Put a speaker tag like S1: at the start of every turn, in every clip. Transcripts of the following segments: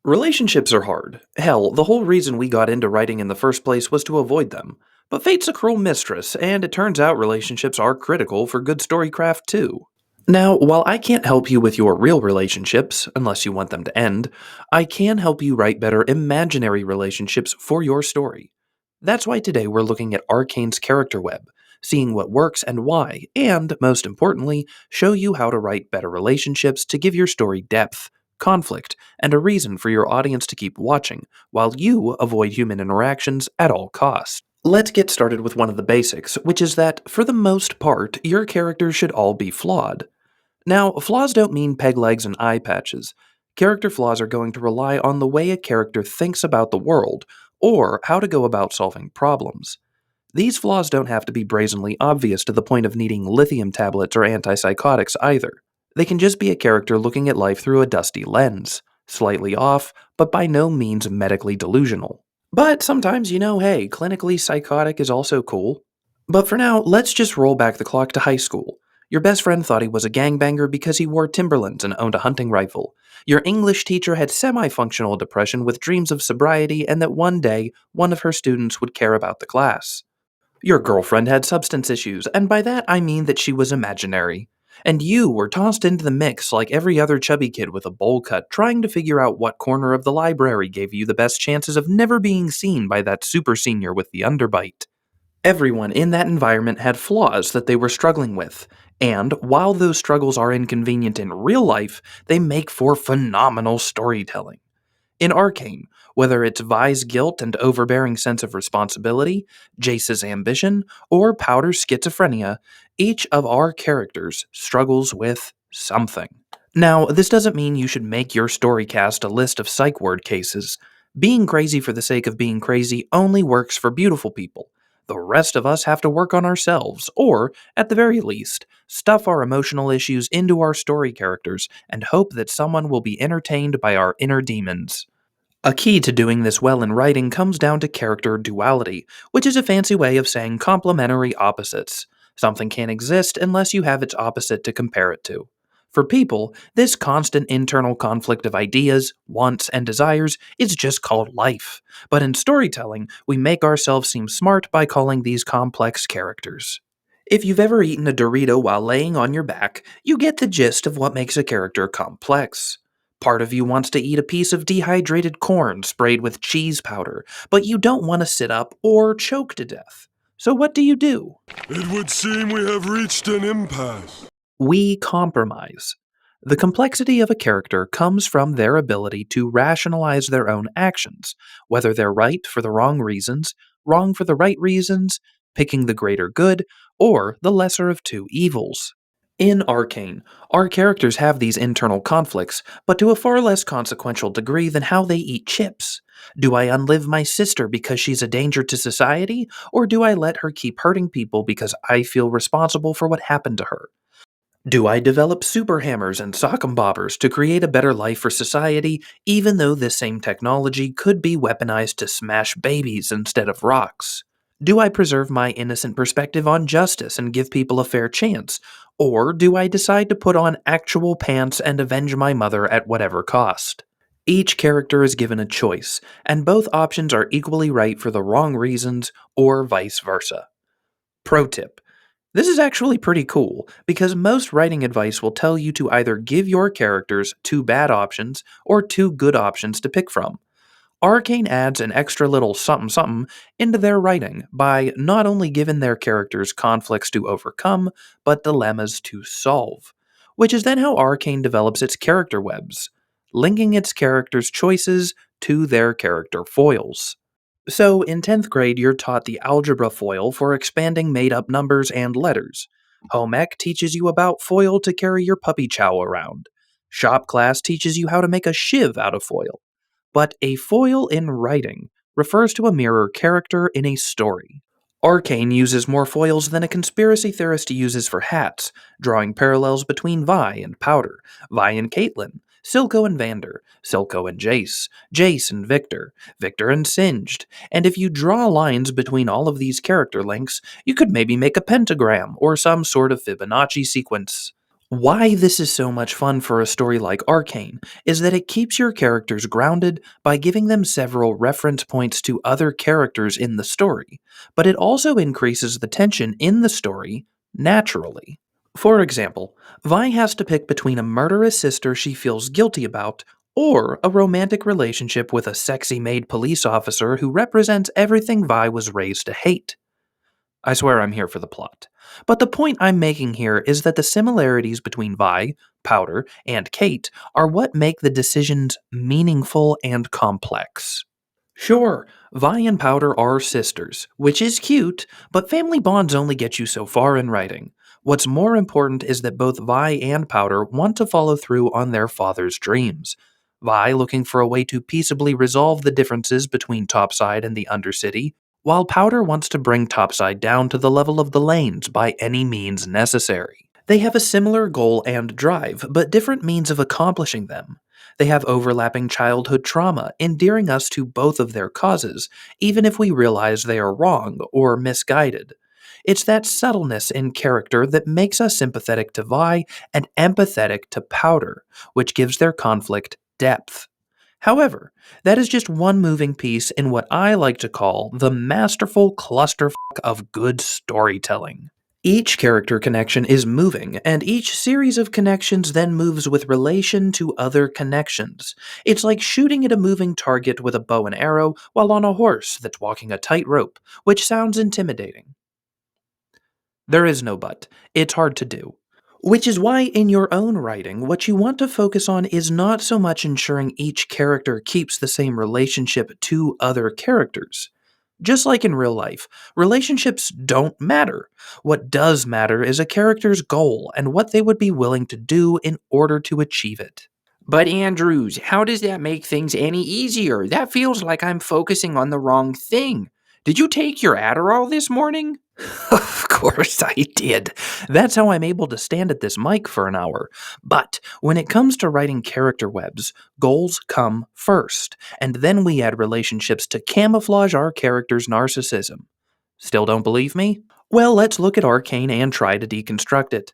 S1: Relationships are hard. Hell, the whole reason we got into writing in the first place was to avoid them. But fate's a cruel mistress, and it turns out relationships are critical for good storycraft too. Now, while I can't help you with your real relationships, unless you want them to end, I can help you write better imaginary relationships for your story. That's why today we're looking at Arcane's character web, seeing what works and why, and, most importantly, show you how to write better relationships to give your story depth, conflict, and a reason for your audience to keep watching, while you avoid human interactions at all costs. Let's get started with one of the basics, which is that, for the most part, your characters should all be flawed. Now, flaws don't mean peg legs and eye patches. Character flaws are going to rely on the way a character thinks about the world, or how to go about solving problems. These flaws don't have to be brazenly obvious to the point of needing lithium tablets or antipsychotics either. They can just be a character looking at life through a dusty lens, slightly off, but by no means medically delusional. But sometimes, hey, clinically psychotic is also cool. But for now, let's just roll back the clock to high school. Your best friend thought he was a gangbanger because he wore Timberlands and owned a hunting rifle. Your English teacher had semi functional depression with dreams of sobriety and that one day one of her students would care about the class. Your girlfriend had substance issues, and by that I mean that she was imaginary. And you were tossed into the mix like every other chubby kid with a bowl cut, trying to figure out what corner of the library gave you the best chances of never being seen by that super senior with the underbite. Everyone in that environment had flaws that they were struggling with, and while those struggles are inconvenient in real life, they make for phenomenal storytelling. In Arcane, whether it's Vi's guilt and overbearing sense of responsibility, Jace's ambition, or Powder's schizophrenia, each of our characters struggles with something. Now, this doesn't mean you should make your story cast a list of psych ward cases. Being crazy for the sake of being crazy only works for beautiful people. The rest of us have to work on ourselves, or, at the very least, stuff our emotional issues into our story characters and hope that someone will be entertained by our inner demons. A key to doing this well in writing comes down to character duality, which is a fancy way of saying complementary opposites. Something can't exist unless you have its opposite to compare it to. For people, this constant internal conflict of ideas, wants, and desires is just called life. But in storytelling, we make ourselves seem smart by calling these complex characters. If you've ever eaten a Dorito while laying on your back, you get the gist of what makes a character complex. Part of you wants to eat a piece of dehydrated corn sprayed with cheese powder, but you don't want to sit up or choke to death. So what do?
S2: It would seem we have reached an impasse.
S1: We compromise. The complexity of a character comes from their ability to rationalize their own actions, whether they're right for the wrong reasons, wrong for the right reasons, picking the greater good, or the lesser of two evils. In Arcane, our characters have these internal conflicts, but to a far less consequential degree than how they eat chips. Do I unlive my sister because she's a danger to society, or do I let her keep hurting people because I feel responsible for what happened to her? Do I develop super hammers and sock'em bobbers to create a better life for society, even though this same technology could be weaponized to smash babies instead of rocks? Do I preserve my innocent perspective on justice and give people a fair chance? Or do I decide to put on actual pants and avenge my mother at whatever cost? Each character is given a choice, and both options are equally right for the wrong reasons, or vice versa. Pro tip: this is actually pretty cool, because most writing advice will tell you to either give your characters two bad options or two good options to pick from. Arcane adds an extra little something something into their writing by not only giving their characters conflicts to overcome, but dilemmas to solve, which is then how Arcane develops its character webs, linking its characters' choices to their character foils. So, in 10th grade, you're taught the algebra foil for expanding made up numbers and letters. Home ec teaches you about foil to carry your puppy chow around. Shop class teaches you how to make a shiv out of foil. But a foil in writing refers to a mirror character in a story. Arcane uses more foils than a conspiracy theorist uses for hats, drawing parallels between Vi and Powder, Vi and Caitlin, Silco and Vander, Silco and Jace, Jace and Victor, Victor and Singed, and if you draw lines between all of these character links, you could maybe make a pentagram or some sort of Fibonacci sequence. Why this is so much fun for a story like Arcane is that it keeps your characters grounded by giving them several reference points to other characters in the story, but it also increases the tension in the story naturally. For example, Vi has to pick between a murderous sister she feels guilty about or a romantic relationship with a sexy maid police officer who represents everything Vi was raised to hate. I swear I'm here for the plot. But the point I'm making here is that the similarities between Vi, Powder, and Kate are what make the decisions meaningful and complex. Sure, Vi and Powder are sisters, which is cute, but family bonds only get you so far in writing. What's more important is that both Vi and Powder want to follow through on their father's dreams. Vi looking for a way to peaceably resolve the differences between Topside and the Undercity, while Powder wants to bring Topside down to the level of the Lanes by any means necessary. They have a similar goal and drive, but different means of accomplishing them. They have overlapping childhood trauma, endearing us to both of their causes, even if we realize they are wrong or misguided. It's that subtleness in character that makes us sympathetic to Vi and empathetic to Powder, which gives their conflict depth. However, that is just one moving piece in what I like to call the masterful clusterfuck of good storytelling. Each character connection is moving, and each series of connections then moves with relation to other connections. It's like shooting at a moving target with a bow and arrow while on a horse that's walking a tightrope, which sounds intimidating. There is no but. It's hard to do. Which is why, in your own writing, what you want to focus on is not so much ensuring each character keeps the same relationship to other characters. Just like in real life, relationships don't matter. What does matter is a character's goal and what they would be willing to do in order to achieve it.
S3: But Andrews, how does that make things any easier? That feels like I'm focusing on the wrong thing. Did you take your Adderall this morning?
S1: Of course I did. That's how I'm able to stand at this mic for an hour. But when it comes to writing character webs, goals come first, and then we add relationships to camouflage our character's narcissism. Still don't believe me? Well, let's look at Arcane and try to deconstruct it.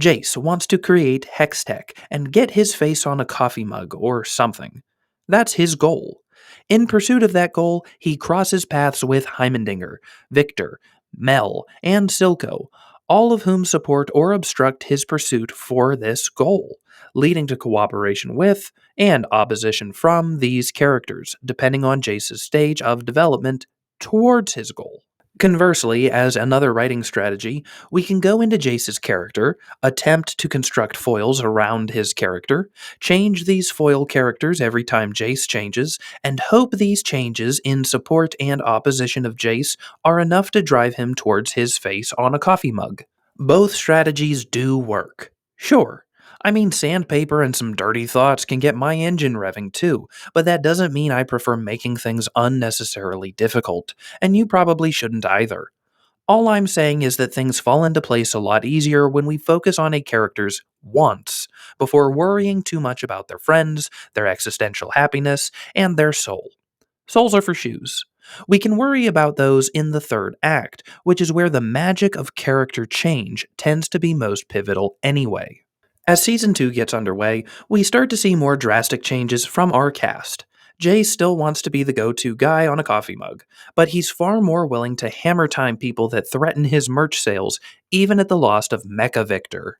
S1: Jace wants to create Hextech and get his face on a coffee mug or something. That's his goal. In pursuit of that goal, he crosses paths with Heimendinger, Victor, Mel, and Silco, all of whom support or obstruct his pursuit for this goal, leading to cooperation with and opposition from these characters, depending on Jace's stage of development towards his goal. Conversely, as another writing strategy, we can go into Jace's character, attempt to construct foils around his character, change these foil characters every time Jace changes, and hope these changes in support and opposition of Jace are enough to drive him towards his face on a coffee mug. Both strategies do work. Sure. I mean, sandpaper and some dirty thoughts can get my engine revving too, but that doesn't mean I prefer making things unnecessarily difficult, and you probably shouldn't either. All I'm saying is that things fall into place a lot easier when we focus on a character's wants, before worrying too much about their friends, their existential happiness, and their soul. Souls are for shoes. We can worry about those in the third act, which is where the magic of character change tends to be most pivotal anyway. As Season 2 gets underway, we start to see more drastic changes from our cast. Jay still wants to be the go-to guy on a coffee mug, but he's far more willing to hammer time people that threaten his merch sales, even at the loss of Mecha Victor.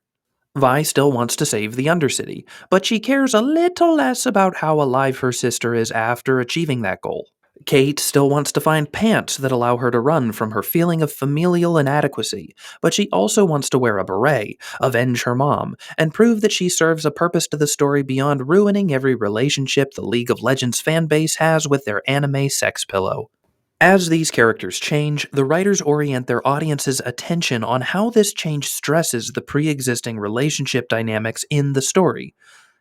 S1: Vi still wants to save the Undercity, but she cares a little less about how alive her sister is after achieving that goal. Kate still wants to find pants that allow her to run from her feeling of familial inadequacy, but she also wants to wear a beret, avenge her mom, and prove that she serves a purpose to the story beyond ruining every relationship the League of Legends fanbase has with their anime sex pillow. As these characters change, the writers orient their audience's attention on how this change stresses the pre-existing relationship dynamics in the story.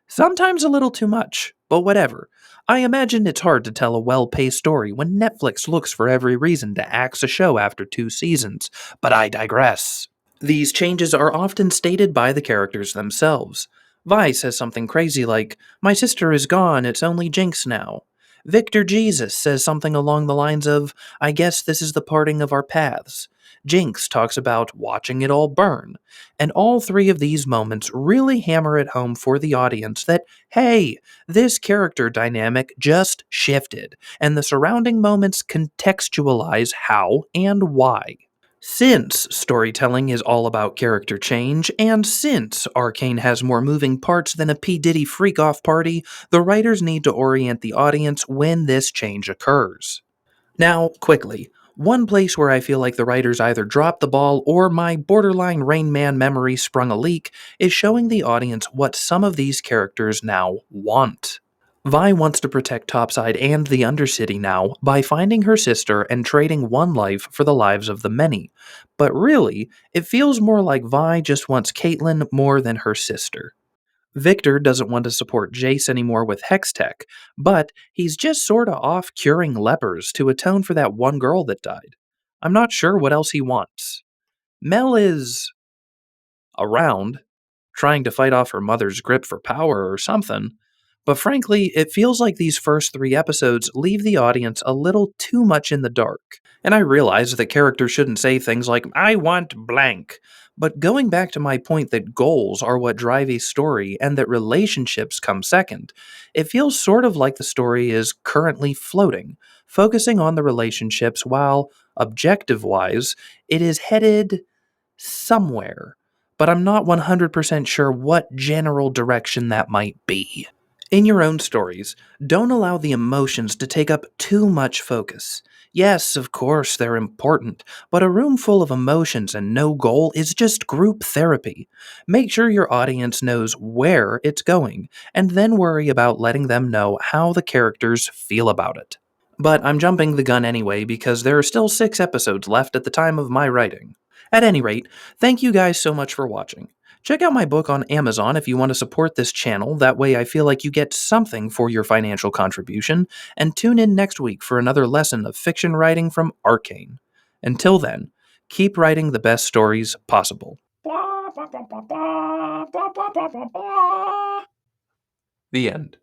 S1: Sometimes a little too much, but whatever. I imagine it's hard to tell a well-paced story when Netflix looks for every reason to axe a show after 2 seasons, but I digress. These changes are often stated by the characters themselves. Vi says something crazy like, "My sister is gone, it's only Jinx now." Victor Jesus says something along the lines of, I guess this is the parting of our paths. Jinx talks about watching it all burn. And all three of these moments really hammer it home for the audience that, hey, this character dynamic just shifted, and the surrounding moments contextualize how and why. Since storytelling is all about character change, and since Arcane has more moving parts than a P. Diddy freak off party, the writers need to orient the audience when this change occurs. Now, quickly, one place where I feel like the writers either dropped the ball or my borderline Rain Man memory sprung a leak is showing the audience what some of these characters now want. Vi wants to protect Topside and the Undercity now by finding her sister and trading one life for the lives of the many. But really, it feels more like Vi just wants Caitlyn more than her sister. Victor doesn't want to support Jace anymore with Hextech, but he's just sorta off curing lepers to atone for that one girl that died. I'm not sure what else he wants. Mel is around, trying to fight off her mother's grip for power or something. But frankly, it feels like these first three episodes leave the audience a little too much in the dark. And I realize that characters shouldn't say things like, I want blank. But going back to my point that goals are what drive a story and that relationships come second, it feels sort of like the story is currently floating, focusing on the relationships while, objective wise, it is headed somewhere. But I'm not 100% sure what general direction that might be. In your own stories, don't allow the emotions to take up too much focus. Yes, of course, they're important, but a room full of emotions and no goal is just group therapy. Make sure your audience knows where it's going, and then worry about letting them know how the characters feel about it. But I'm jumping the gun anyway because there are still 6 episodes left at the time of my writing. At any rate, thank you guys so much for watching. Check out my book on Amazon if you want to support this channel, that way I feel like you get something for your financial contribution, and tune in next week for another lesson of fiction writing from Arcane. Until then, keep writing the best stories possible. The end.